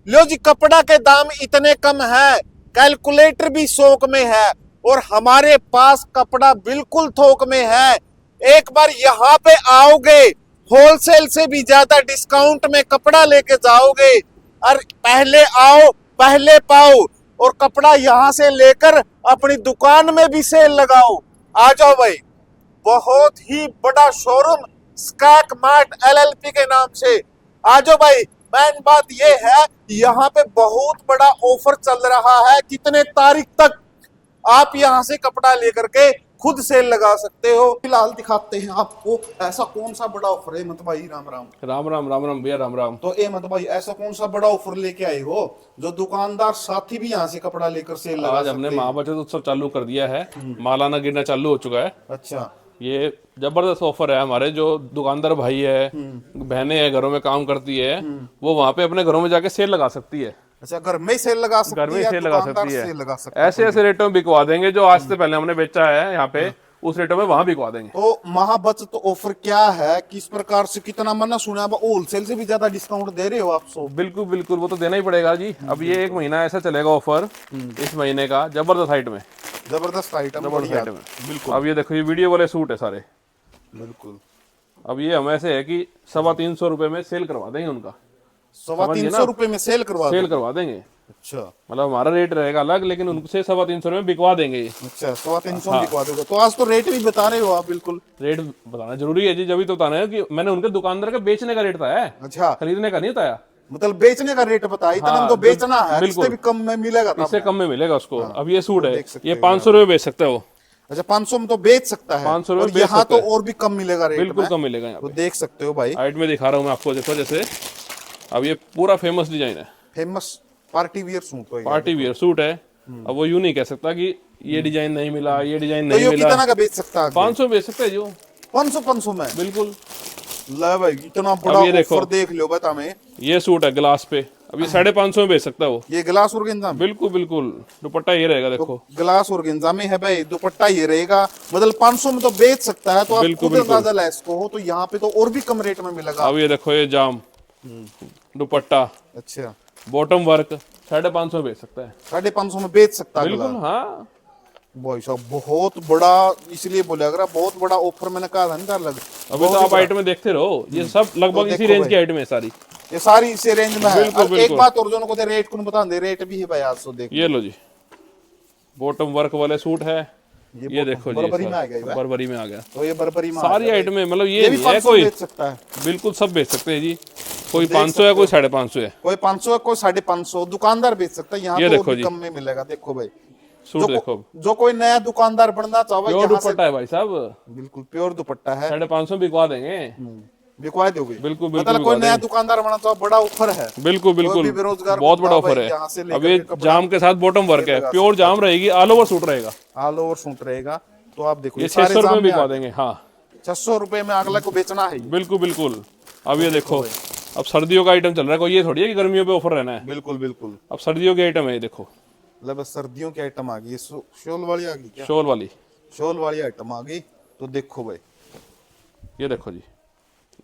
लो जी, कपड़ा के दाम इतने कम है, कैलकुलेटर भी शौक में है, और हमारे पास कपड़ा बिल्कुल थोक में है। एक बार यहाँ पे आओगे, होलसेल से भी ज्यादा डिस्काउंट में कपड़ा लेके जाओगे। और पहले आओ पहले पाओ, और कपड़ा यहाँ से लेकर अपनी दुकान में भी सेल लगाओ। आ जाओ भाई, बहुत ही बड़ा शोरूम स्कैक मार्ट एलएलपी के नाम से। आ जाओ भाई। मेन बात ये है, यहाँ पे बहुत बड़ा ऑफर चल रहा है, कितने तारीख तक आप यहाँ से कपड़ा लेकर के खुद सेल लगा सकते हो। फिलहाल दिखाते हैं आपको ऐसा कौन सा बड़ा ऑफर है। मत भाई राम राम। राम राम राम राम भैया, राम राम। तो ए मत भाई, ऐसा कौन सा बड़ा ऑफर लेके आए हो जो दुकानदार साथी भी यहाँ से कपड़ा लेकर सेल लगा आज सकते हमने हैं? माँ बचत उत्सव चालू कर दिया है, मालाना गिरना चालू हो चुका है। अच्छा, ये जबरदस्त ऑफर है। हमारे जो दुकानदार भाई है, बहनें हैं, घरों में काम करती है, वो वहाँ पे अपने घरों में जाके सेल लगा सकती है। अच्छा, घर में ही सेल लगा सकती है, घर में या सेल लगा दुकानदार सकती है। सेल लगा सकता है? ऐसे ऐसे रेटों में बिकवा देंगे जो आज से पहले हमने बेचा है यहाँ पे, उस रेटों में वहां बिकवा देंगे। तो महाबचत ऑफर क्या है, किस प्रकार से, कितना मैंने सुना है होलसेल से भी ज्यादा डिस्काउंट दे रहे हो आप सब? बिल्कुल बिल्कुल, वो तो देना ही पड़ेगा जी। अब ये 1 महीना ऐसा चलेगा ऑफर, इस महीने का जबरदस्त हाइट में, जबरदस्त आइटम, जबरदस्त हाइट में। बिल्कुल। अब ये देखो, ये वीडियो वाले सूट है सारे। बिल्कुल। अब ये हम ऐसे है कि 350 रुपए में सेल करवा देंगे उनका। 350 रुपए में सेल करवा सेल दो? करवा देंगे। अच्छा, मतलब हमारा रेट रहेगा अलग, लेकिन उनसे 350 में बिकवा देंगे। अच्छा, 350 में बिकवा दोगे। तो आज तो रेट भी बता रहे हो आप। बिल्कुल, रेट बताना जरूरी है जी, जब तो बताना है कि मैंने उनके दुकानदार का बेचने का रेट बताया है, अच्छा, खरीदने का नहीं बताया। मतलब बेचने का रेट बताया, इतना हाँ, तो बेचना है, बिल्कुल। इससे भी कम में मिलेगा तब। इससे कम में मिलेगा उसको। अब ये सूट है, देख सकते ये हो 500 रुपए बेच सकता है वो। अच्छा, 500 में तो बेच सकता है, 500 रुपए और बेच यहाँ सकता तो है। और भी कम मिलेगा रेट बिल्कुल में। कम मिलेगा यहाँ तो पे। देख सकते हो भाई, हाइट में दिखा रहा हूँ मैं आपको, देखो जैसे। अब ये पूरा फेमस डिजाइन है, फेमस पार्टी वियर सूट है। पार्टी वियर सूट है। अब वो यूं नहीं कह सकता कि ये डिजाइन नहीं मिला, ये डिजाइन तो नहीं ये मिला। कितना का बेच सकता है? 500 बेच सकता है जो। 500 में? बिल्कुल। ले भाई, इतना बड़ा ये देखो। ऑफर देख लो बता में। ये सूट है ग्लास पे, अब ये 550 में बेच सकता है वो। ये ग्लास और गेंजा में? बिल्कुल बिल्कुल, दुपट्टा ये रहेगा देखो। ग्लास और गेंजा में है भाई, दुपट्टा ये रहेगा, मतलब 500 में तो बेच सकता है। तो आप बिल्कुल, खुद बिल्कुल। अंदाजा ला इसको हो, तो यहाँ पे तो और भी कम रेट में मिलेगा। अब ये देखो, ये जाम दुपट्टा, अच्छा, बॉटम वर्क, 550 बेच सकता है। 550 में बेच सकता है बिल्कुल हाँ। भाई साहब, बहुत बड़ा, इसलिए बोले अगर बहुत बड़ा ऑफर मैंने कहा था ना लग। अभी तो आप आइटम में देखते रहो, ये सब लगभग इसी देखो रेंज भाई। की आइटम है सारी। ये सारी इसी रेंज में है। बिल्कुल, और एक बिल्कुल। बात और, जो को रेट को बता दे, रेट भी है भाई आज तो देख। ये लो जी, बॉटम वर्क वाले सूट है। ये देखो जी, बर्बरी में आ गया ये। बरबरी में आ गया। तो ये बर्बरी में सारी आइटम में, मतलब ये ये भी नहीं है 500 कोई, बेच सकता है। बिल्कुल सब बेच सकते हैं जी। कोई 500 है, कोई 550 है। कोई 500 है, कोई 550, दुकानदार बेच सकता है। यहाँ ये तो और देखो भी जी। कम में मिलेगा। देखो भाई, सूट देखो, जो कोई नया दुकानदार बनना चाहे, प्योर यहाँ से दुपट्टा है भाई साहब, बिल्कुल प्योर दुपट्टा है। 550 बिकवा देंगे। बिकवा दोगे? बिल्कुल बिल्कुल मतलब कोई बिकवा नया देंगे। दुकानदार बनना चाहे, बड़ा ऑफर है। बिल्कुल कोई बिल्कुल, भी बेरोजगार बहुत बड़ा बंदा ऑफर भाई है। यहाँ से लेकर अब ये के कपड़ा जाम के साथ बॉटम वर्क है, प्योर जाम रहेगी, ऑल ओवर सूट रहेगा। ऑल ओवर सूट रहेगा। तो आप देखो, ये सारे 600 रुपए जाम में में बिकवा देंगे। हाँ 600 रुपए में अगला को बेचना है। बिल्कुल बिल्कुल। अब ये देखो, अब सर्दियों का आइटम चल रहा है, कोई ये थोड़ी है कि गर्मियों पे ऑफर रहना है। बिल्कुल बिल्कुल, अब सर्दियों के आइटम है, ये देखो मतलब सर्दियों की आइटम आ गई। ये शॉल वाली आ गई क्या? शॉल वाली। शॉल वाली आइटम आ गई। तो देखो भाई, ये देखो जी,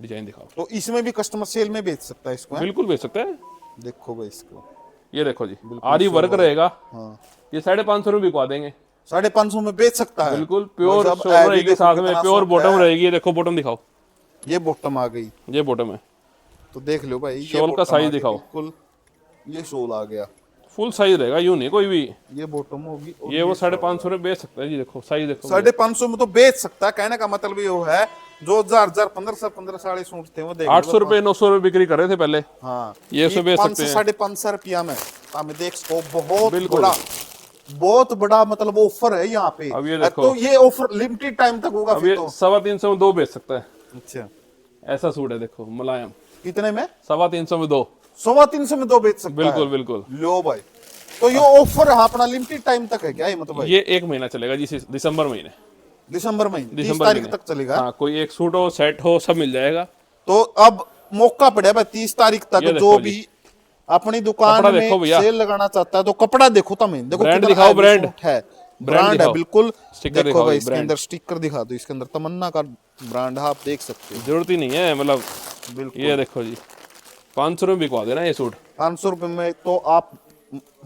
डिजाइन दिखाओ। तो इसमें भी कस्टमर सेल में बेच सकता है इसको, है? बिल्कुल बेच सकते हैं। देखो भाई इसको, ये देखो जी, आरी वर्क रहेगा। हाँ, ये 550 में बिकवा देंगे। 550 में बेच सकता है। बिल्कुल प्योर भाई साहब, शॉल ऐ भी रहेगी, देखो साथ में कितना प्योर सॉफ्ट बॉटम है। रहेगी। ये देखो बॉटम दिखाओ, ये बॉटम आ गई। ये बॉटम है। तो देख लो भाई, ये शॉल का bottom साइज आ गई, दिखाओ। बिल्कुल ये शॉल आ गया। फुल साइज रहेगा, यूं नहीं कोई भी। ये बॉटम होगी, और ये वो 550 में बेच सकता है जी। देखो साइज देखो। 550 में तो बेच सकता है। कहने का मतलब ये है, जो 1500 साढ़े सूट थे वो देख लो। 800 रुपए 900 रुपए बिक्री कर रहे थे पहले। हाँ, ये सब बेच सकते हैं। 500 रुपया में हमें देख सको, बहुत बिल्कुल। बड़ा, बहुत बड़ा मतलब ऑफर है यहाँ पे। अब ये देखो। तो ये ऑफर लिमिटेड टाइम तक होगा अब फिर ये तो। 350 में 2 बेच सकता है। अच्छा, ऐसा सूट है देखो, मुलायम। कितने में? 350 में 2। 350 में 2 बेच सकता है। बिल्कुल बिल्कुल। लो भाई, तो ये ऑफर अपना लिमिटेड टाइम तक है क्या ये? मतलब भाई ये 1 महीना चलेगा जी, दिसंबर महीने। दिसंबर महीने 30 दिसंबर तारीख महीने तक चलेगा। हाँ, कोई एक सूट हो, सेट हो, सब मिल जाएगा। तो अब मौका पड़ा भाई 30 तारीख तक, ये जो देखो भी जी। अपनी दुकान कपड़ा में देखो भैया। सेल लगाना चाहता है, तो कपड़ा देखो तमें, देखो ब्रांड कितना दिखाओ, heavy ब्रांड। सूट है। ब्रांड ब्रांड है दिखाओ। बिल्कुल। स्टिकर देखो दिखाओ भाई, जी, इसके ब्रांड। अंदर स्टिकर दिखा दो, इसके अंदर तमन्ना का ब्रांड है, आप देख सकते हो। जरूरत ही नहीं है, मतलब बिल्कुल। ये देखो जी, 500 में बिकवा देना ये सूट। 500 रुपए में तो आप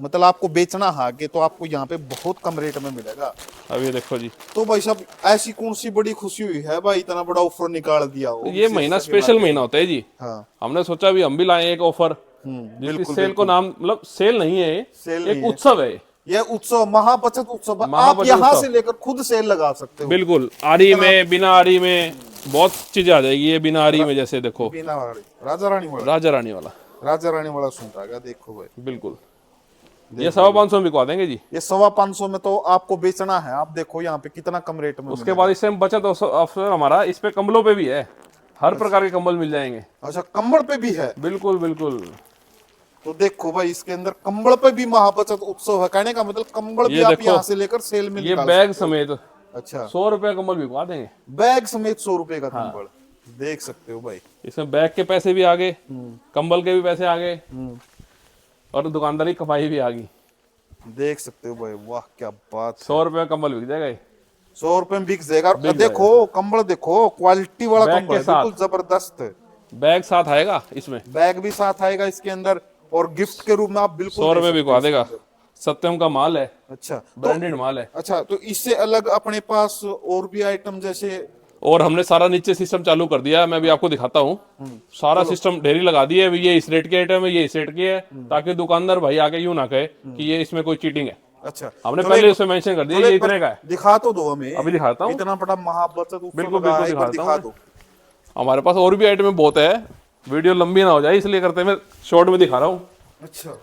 मतलब आपको बेचना है आगे तो आपको यहाँ पे बहुत कम रेट में मिलेगा। अब ये देखो जी, तो भाई साहब ऐसी कौन सी बड़ी खुशी हुई है भाई, इतना बड़ा ऑफर निकाल दिया हो। ये महीना स्पेशल महीना होता है जी। हाँ हमने सोचा भी हम भी लाएं एक ऑफर, जिसकी बिल्कुल सेल को नाम, मतलब सेल नहीं है, सेल एक नहीं है। उत्सव है। ये उत्सव महाबचत उत्सव है। आप महाबचत यहाँ उत्सव। से लेकर खुद सेल लगा सकते हो। बिल्कुल, आरी में, बिना आरी में बहुत चीजें आ जाएगी। ये बिना आरी में जैसे देखो, बिना वाली राजा रानी वाला, राजा रानी वाला, राजा रानी वाला सूट आ गया, देखो भाई। बिल्कुल। ये 550 में बिकवा देंगे जी। ये 550 में तो आपको बेचना है। आप देखो यहाँ पे कितना कम रेट में उसके बाद इससे बचत अवसर हमारा इस पे कंबलों पे भी है, हर प्रकार के कंबल मिल जाएंगे। अच्छा कंबल पे भी है। बिल्कुल बिल्कुल। तो देखो भाई इसके अंदर कंबल पे भी महाबचत उत्सव है। कहने का मतलब कंबल भी ये आप देखो, यहाँ से लेकर सेल में ये निकाल बैग सकते हो। समेत अच्छा 100 रुपए कंबल बिकवा देंगे। बैग समेत 100 रुपए का कंबल, देख सकते हो भाई। इसमें बैग के पैसे भी आ गए, कंबल के भी पैसे आ गए, और दुकानदारी की कमाई भी आ गई। देख सकते हो भाई, वाह क्या बात। 100 रुपए में कंबल बिक जाएगा ये। 100 रुपए में बिक जाएगा। और देखो कंबल देखो, क्वालिटी वाला बैग कंबल के है, साथ। बिल्कुल जबरदस्त। बैग साथ आएगा इसमें, बैग भी साथ आएगा इसके अंदर, और गिफ्ट के रूप में आप बिल्कुल 100 दे रुपए सकते बिकवा हो देगा। इसके अंदर। सत्यम का माल है, अच्छा ब्रांडेड माल है। अच्छा तो इससे अलग अपने पास और भी आइटम जैसे, और हमने सारा नीचे सिस्टम चालू कर दिया है, मैं भी आपको दिखाता हूँ। सारा सिस्टम ढेरी लगा दी है, ये इस रेट के आइटम है, ये इस रेट की है, ताकि दुकानदार भाई आके यूं ना कहे कि ये इसमें कोई चीटिंग है। अच्छा हमने तो पहले एक- उसे मेंशन कर दिया तो ये एक इतने का है। दिखा तो दो हमें, अभी दिखाता हूँ। इतना बड़ा महाबचत उत्सव बिल्कुल, लगा है, बिल्कुल एक बार दिखाता दिखा हूँ दो। हमारे पास और भी आइटम बहुत है, वीडियो लंबी ना हो जाए इसलिए करते मैं शॉर्ट में दिखा रहा हूँ। अच्छा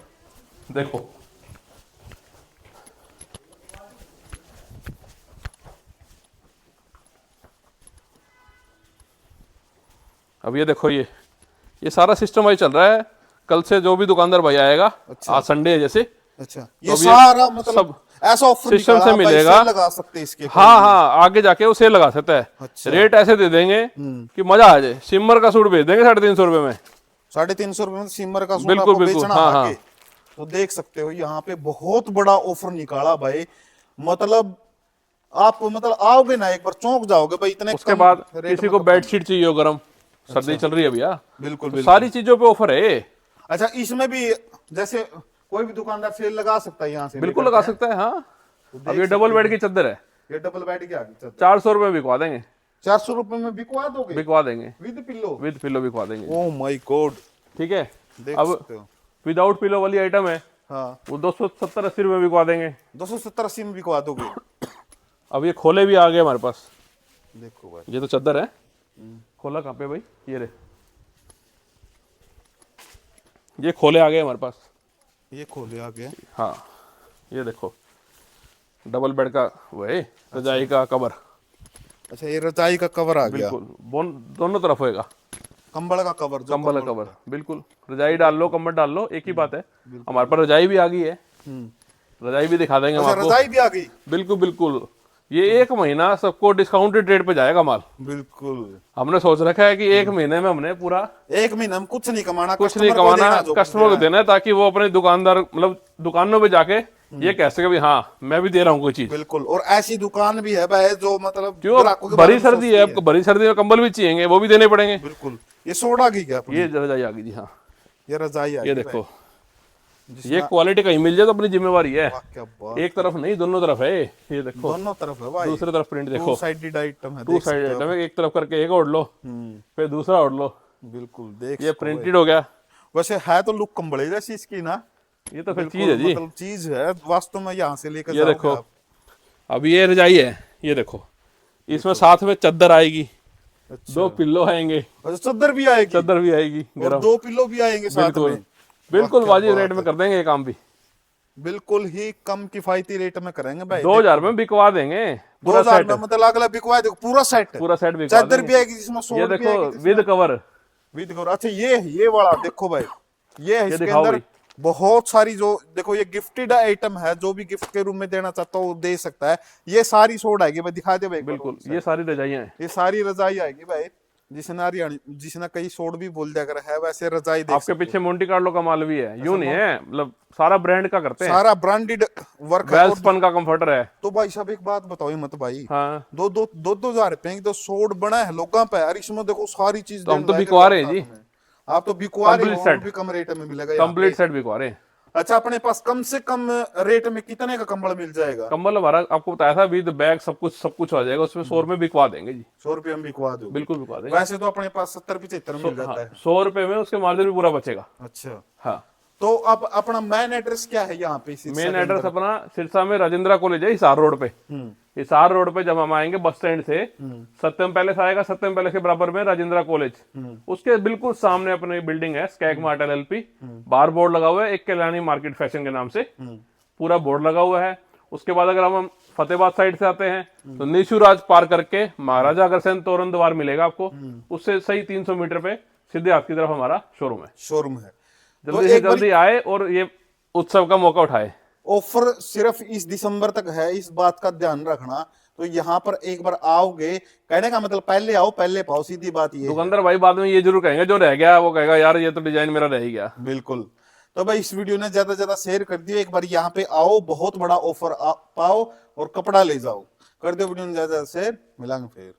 देखो अब ये देखो, ये सारा सिस्टम भाई चल रहा है। कल से जो भी दुकानदार भाई आएगा, आज संडे है जैसे, अच्छा तो ये अब सारा मतलब ऐसा ऑफर सिस्टम से मिलेगा। लगा सकते हैं इसके। हाँ हाँ, आगे जाके वो सेल लगा सकता है। अच्छा। रेट ऐसे दे देंगे कि मजा आ जाए। सिमर का सूट भेज देंगे 350 रुपए में। 350 रुपए में सिमर का सूट बिल्कुल, आपको बिल्कुल, बेचना हाँ, है हाँ। आगे। तो देख सकते हो यहाँ पे बहुत बड़ा ऑफर निकाला भाई। मतलब आप मतलब आओगे ना एक बार चौंक जाओगे भाई, इतने उसके कम बाद रेट किसी में को तो बेडशीट चाहिए हो गरम, सर्दी चल रही है भैया, बिल्कुल तो बिल्कुल। सारी चीजों पे ऑफर है। अच्छा इसमें भी जैसे कोई भी दुकानदार सेल लगा सकता है यहाँ से बिल्कुल लेकर लगा के। सकता है। हाँ, तो अब ये डबल बेड की चादर है, ये डबल बेड की आ गई। 400 रुपए में बिकवा देंगे। 400 रुपए में बिकवा दोगे बिकवा देंगे, विद पिल्लो? विद पिलो बिकवा देंगे। ओह माय गॉड, ठीक है। देख अब सकते हो। विदाउट पिलो वाली आइटम है, हाँ वो 270-80 रुपए बिकवा देंगे। 270-80 में बिकवा दोगे। अब ये खोले भी आ गए हमारे पास। देखो भाई, ये तो चादर है, खोला कहाँ पे भाई, ये रे, ये खोले आ गए हमारे पास। ये खोले आ गया। हाँ, ये देखो डबल बेड का वो है, रजाई का कवर। अच्छा ये रजाई का कवर आ गया, बिल्कुल, दोनों तरफ होएगा। कंबल का कवर, जो कंबल का कवर, बिल्कुल। रजाई डाल लो, कंबल डाल लो, एक ही बात है। हमारे पास रजाई भी आ गई है, रजाई भी दिखा देंगे हम अच्छा आपको। रजाई भी आ गई। बिल्कुल बिल्कुल, ये 1 महीना सबको डिस्काउंटेड रेट पे जाएगा माल। बिल्कुल हमने सोच रखा है कि 1 महीने में हमने पूरा एक महीने में कुछ नहीं कमाना, कुछ नहीं customer को कमाना, देना जो कस्टमर को देना है। देना है, ताकि वो अपने दुकानदार मतलब दुकानों पे जाके ये कह सके भी हाँ मैं भी दे रहा हूँ कोई चीज। बिल्कुल। और ऐसी दुकान भी है भाई जो मतलब क्यों, ग्राहकों के बारे भरी में सर्दी है, सोचती आपको भरी सर्दी में कंबल भी चाहिए, वो भी देने पड़ेंगे। बिल्कुल। ये सोडा की क्या अपनी? ये रजाई आ गई जी। हाँ, ये रजाई आ ये गई देखो, भाई। ये क्वालिटी कहीं मिल जाए तो अपनी जिम्मेवारी है। वाह, क्या बात। एक तरफ नहीं, दोनों तरफ है। ये देखो, दोनों तरफ है भाई, दूसरी तरफ प्रिंट देखो, टू साइडेड आइटम है। टू देख साइड सकते हो आइटम है। एक तरफ करके एक ओढ़ लो, फिर दूसरा ओढ़ लो। बिल्कुल देख ये सकते हो प्रिंटेड हो गया। भाई। वैसे है तो लुक कंबल जैसी इसकी ना, ये तो फिर चीज है जी। मतलब चीज है वास्तव में। यहाँ से लेकर ये जाओगे देखो, आप। अब ये रजाई है, ये देखो, इसमें साथ में चादर आएगी, 2 पिल्लो आएंगे, अच्छा चादर भी आएगी, चादर भी आएगी और गरम। 2 पिल्लो भी आएंगे साथ बिल्कुल में। बिल्कुल, क्या वाजिब बात रेट में कर देंगे ये काम भी। बिल्कुल ही कम किफायती रेट में करेंगे भाई। 2000 में बिकवा देंगे पूरा 2000 सेट, में मतलब अगला बिकवा देखो पूरा सेट। पूरा सेट बिकवा चादर देंगे। भी आएगी जिसमें ये सोड भी देखो आएगी विद कवर, विद कवर। अच्छा ये वाला देखो भाई, ये है इसके दिखाओ अंदर भाई। बहुत सारी जो देखो, ये गिफ्टेड आइटम है, जो भी गिफ्ट के रूप में देना चाहता हो वो दे सकता है। ये सारी सोड आएगी भाई, दिखा दे भाई एक बार। बिल्कुल ये सारी रजाइयाँ हैं। ये सारी रजाई आएगी भाई। जिसने कई सोड भी बोल दिया अगर है, वैसे रजाई देख आपके सकते पीछे मोंटी कार्लो का माल भी है, यूं नहीं है, मतलब सारा ब्रांड का करते हो। हैं, सारा ब्रांडेड वर्क है। और वेल्सपन का कंफर्टर है। तो भाई साहब एक बात बताओ मत भाई, हाँ, 2,000 रुपए की तो सोड बना है लोगों पे यार। इसमें देखो सारी चीज तो हम तो बिकवा रहे हैं जी। आप तो बिकवा रहे Complete हो, set. भी कम रेट में मिलेगा यहाँ कंप्लीट पे। सेट बिकवा रहे हैं। अच्छा, अपने पास कम से कम रेट में कितने का कंबल मिल जाएगा? कंबल हमारा आपको बताया था विद बैग सब कुछ आ जाएगा उसमें, 100 रुपए बिकवा देंगे जी। 100 रुपये में बिकवा दो? बिल्कुल बिकवा देंगे। वैसे तो अपने पास 70-75 मिल हाँ, जाता है। 100 रुपए में उसके मार्जिन भी पूरा बचेगा। अच्छा, हाँ। तो अब अपना मेन एड्रेस क्या है यहाँ पे? सिरसा मेन के एड्रेस अंदर? अपना सिरसा में राजेंद्रा कॉलेज है, हिसार रोड पे। हिसार रोड पे जब हम आएंगे बस स्टैंड से, सत्यम पैलेस आएगा, सत्यम पैलेस के बराबर में राजेंद्रा कॉलेज, उसके बिल्कुल सामने अपनी बिल्डिंग है स्कैक मार्ट LLP। बाहर बोर्ड लगा हुआ है एक कल्याणी मार्केट फैशन के नाम से, पूरा बोर्ड लगा हुआ है। उसके बाद अगर हम फतेहाबाद साइड से आते हैं तो निशुराज पार करके महाराजा अग्रसेन तोरण द्वार मिलेगा आपको, उससे सही 300 मीटर पे सीधे हाथ की तरफ हमारा शोरूम है। शोरूम है। जल्दी से जल्दी आए और ये उत्सव का मौका उठाए। ऑफर सिर्फ इस दिसंबर तक है, इस बात का ध्यान रखना। तो यहाँ पर एक बार आओगे, कहने का मतलब पहले आओ पहले पाओ, सीधी बात ये है। दुकानदार भाई बाद में ये जरूर कहेंगे, जो रह गया वो कहेगा यार ये तो डिजाइन मेरा रह ही गया। बिल्कुल। तो भाई इस वीडियो ने ज्यादा से ज्यादा शेयर कर दियो, एक बार यहाँ पे आओ, बहुत बड़ा ऑफर पाओ और कपड़ा ले जाओ। कर दो वीडियो ने ज्यादा शेयर, मिलांगे फिर।